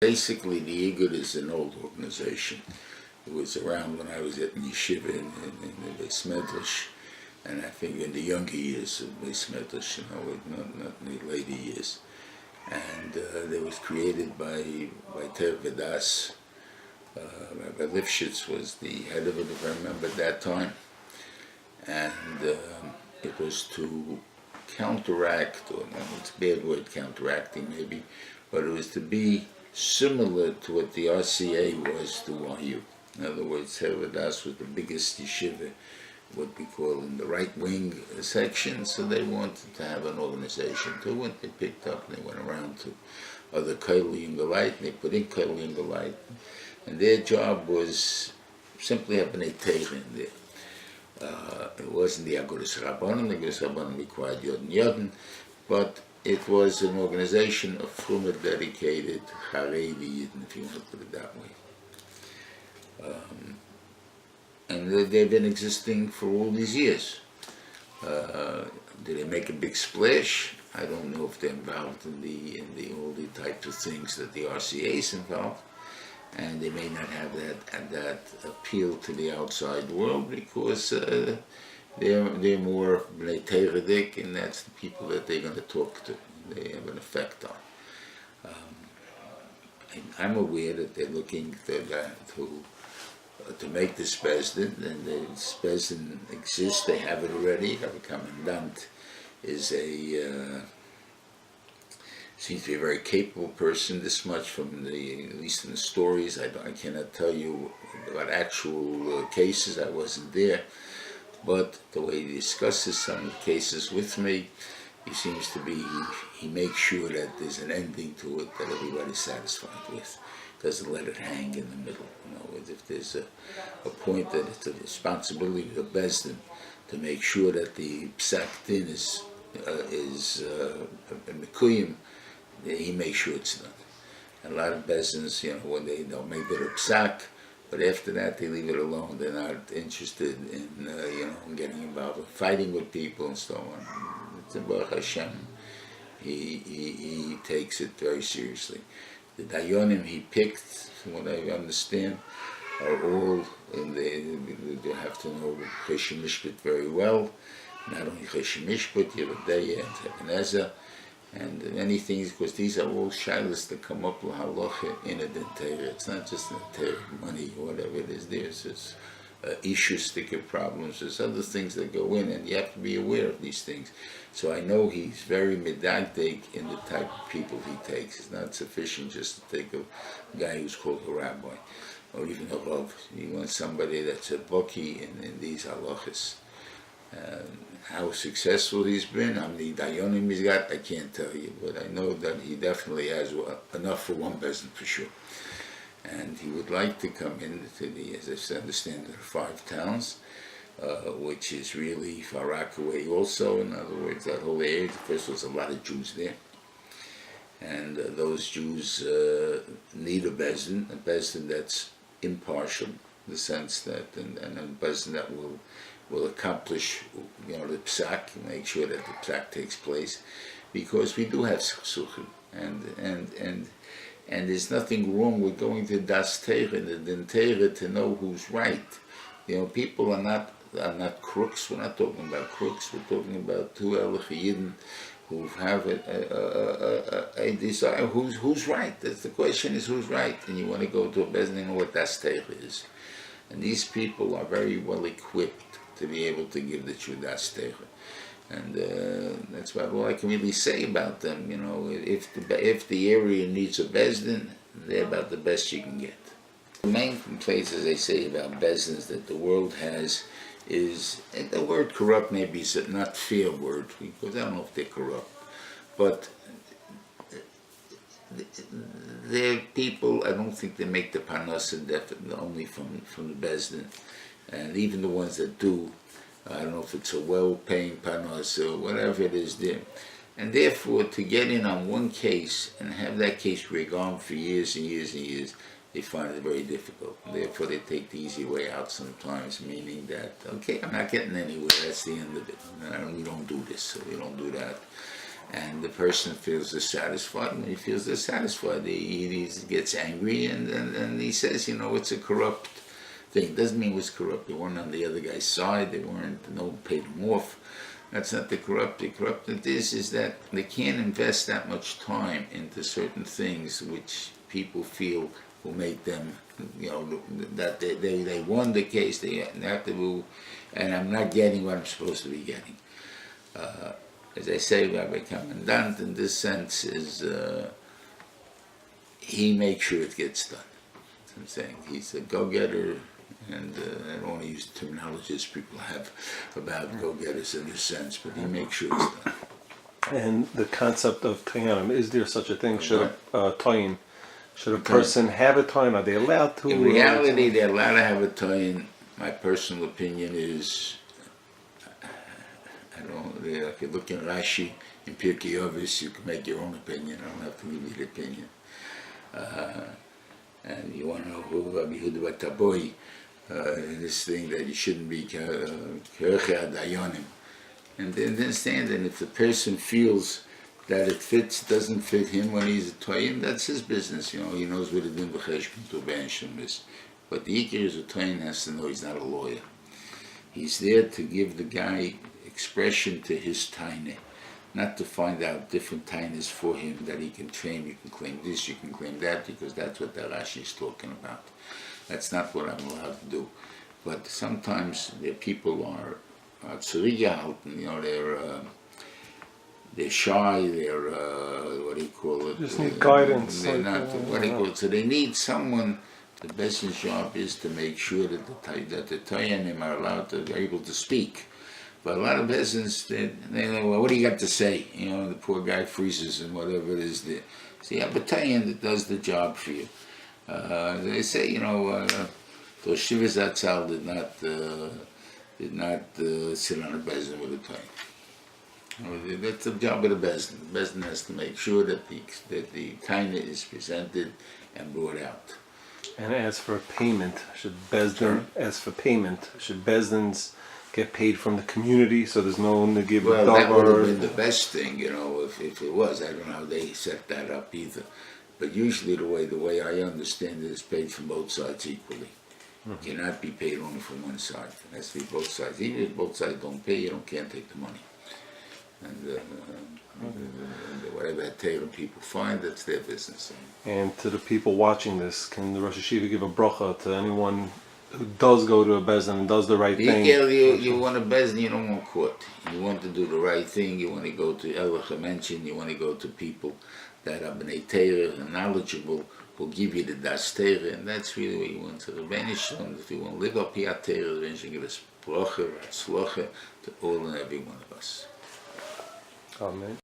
Basically, the Igud is an old organization. It was around when I was at yeshiva in the Beis, and I think in the younger years of Beis, not in the later years. And it was created by Ter Vedas. Rabbi Lifshitz was the head of it, if I remember at that time. And it was to counteract, or no, it's a bad word, counteracting maybe, but it was to be similar to what the RCA was to YU. In other words, Ter Vedas was the biggest yeshiva, what we call in the right-wing section, so they wanted to have an organization too, and they picked up and they went around to other Kaili Yungalite, and they put in Kaili Yungalite, and their job was simply having a Teir in there. It wasn't the Agudas Rabbanim. The Agudas Rabbanim required Yodin Yodin, but it was an organization of former dedicated Haredi Yidden, if you want to put it that way. And they've been existing for all these years. Did they make a big splash? I don't know if they're involved in the all the types of things that the RCA is involved, and they may not have that appeal to the outside world because they're more Bnei Teredik, and that's the people that they're going to talk to. They have an effect on. I'm aware that they're looking to make this Bezdin, and this Bezdin exists. They have it already. Rabbi Commandant is seems to be a very capable person. This much from at least in the stories. I cannot tell you about actual cases. I wasn't there. But the way he discusses some cases with me, he seems to be, he makes sure that there's an ending to it that everybody's satisfied with. Doesn't let it hang in the middle. You know, if there's a point that it's a responsibility of Bezdin to make sure that the psak din is mekuyim, he makes sure it's done. And a lot of Bezdins, when they'll make it a psak, but after that, they leave it alone. They're not interested in getting involved with fighting with people and so on. It's a Baruch Hashem. He takes it very seriously. The Dayonim he picked, from what I understand, are all they have to know Cheshim Mishpat very well. Not only Cheshim Mishpat, Yehudeya and Ebenezer, and many things, because these are all shilas that come up with halacha in a dentera. It's not just dentera, money or whatever it is. There's issue sticker problems. There's other things that go in, and you have to be aware of these things. So I know he's very medagdik in the type of people he takes. It's not sufficient just to take a guy who's called a rabbi, or even a rav. You want somebody that's a baki in these halachas. How successful he's been, how many dayonim he's got, I can't tell you, but I know that he definitely has enough for one bezdin for sure. And he would like to come into as I understand, the 5 towns, which is really far away also. In other words, that whole area, first there's a lot of Jews there. And those Jews need a bezdin that's impartial, in the sense that, and a bezdin that will accomplish, the psak, make sure that the psak takes place, because we do have suchim, and there's nothing wrong with going to das teira, the teira, to know who's right. People are not crooks. We're not talking about crooks. We're talking about two Elach Yidden who have a desire. Who's right? That's the question: is who's right? And you want to go to a bezdin and know what das teira is. And these people are very well equipped to be able to give the true das teira. And that's about all I can really say about them. If the area needs a bezdin, they're about the best you can get. The main complaints, as I say, about bezdins that the world has is, and the word corrupt maybe is a not fair word, because I don't know if they're corrupt, but they're people, I don't think they make the parnasa definitely only from the bezdin, and even the ones that do, I don't know if it's a well-paying parnasa or whatever it is there. And therefore, to get in on one case and have that case drag on for years and years and years, they find it very difficult. Therefore, they take the easy way out sometimes, meaning that, okay, I'm not getting anywhere, that's the end of it. We don't do this, so we don't do that. and the person feels dissatisfied. When he feels dissatisfied, he gets angry, and he says, it's a corrupt thing. Doesn't mean it was corrupt. They weren't on the other guy's side. No one paid them off. That's not the corrupt. The corrupt is that they can't invest that much time into certain things which people feel will make them, that they won the case. They have to do, and I'm not getting what I'm supposed to be getting. As I say, Rabbi Commandant in this sense is he makes sure it gets done. That's what I'm saying. He's a go-getter. And I don't want to use the terminologies people have about go-getters in this sense, but he makes sure it's done. And the concept of tayanim, is there such a thing? Should a person have a tayin? Are they allowed to? In reality, they're allowed to have a tayin. My personal opinion is, if you look in Rashi, in Pirkei Avos, you can make your own opinion. I don't have to give you the opinion. And you want to know who Rabbi Igud this thing that you shouldn't be dayanim, and then understand that if the person feels that it doesn't fit him when he's a toyin, that's his business. He knows what a din b'cheshbon to benshim is. But the ikir is a toyin has to know he's not a lawyer. He's there to give the guy expression to his taineh, not to find out different tainahs for him that he can claim. You can claim this, you can claim that, because that's what the Rashi is talking about. That's not what I'm allowed to do. But sometimes the people are they're shy, they're, what do you call it? Just need guidance. They're not, what do you call it? So they need someone, the business job is to make sure that the Tayanim are able to speak. But a lot of peasants, they know, well, what do you got to say? The poor guy freezes and whatever it is. So you have a Tayan that does the job for you. They say, the Shivas Atzal did not sit on a bezin with a taina. That's the job of the bezin. The bezin has to make sure that the taina is presented and brought out. And as for payment, should bezdins get paid from the community, so there's no one to give a Well, that would have been the best thing, if it was. I don't know how they set that up either. But usually the way I understand it is paid from both sides equally. It cannot be paid only from one side. It has to be both sides. Even if both sides don't pay, you can't take the money. And whatever Torah people find, that's their business. And to the people watching this, can the Rosh Hashiva give a bracha to anyone who does go to a bezdin and does the right thing? You want a bezdin, you don't want court. You want to do the right thing. You want to go to Elach mention. You want to go to people that are b'nei Torah and knowledgeable, will give you the das Torah, and that's really what you want to banish. And if you want to live up here Torah, then you get a bracha, tzlacha to all and every one of us. Amen.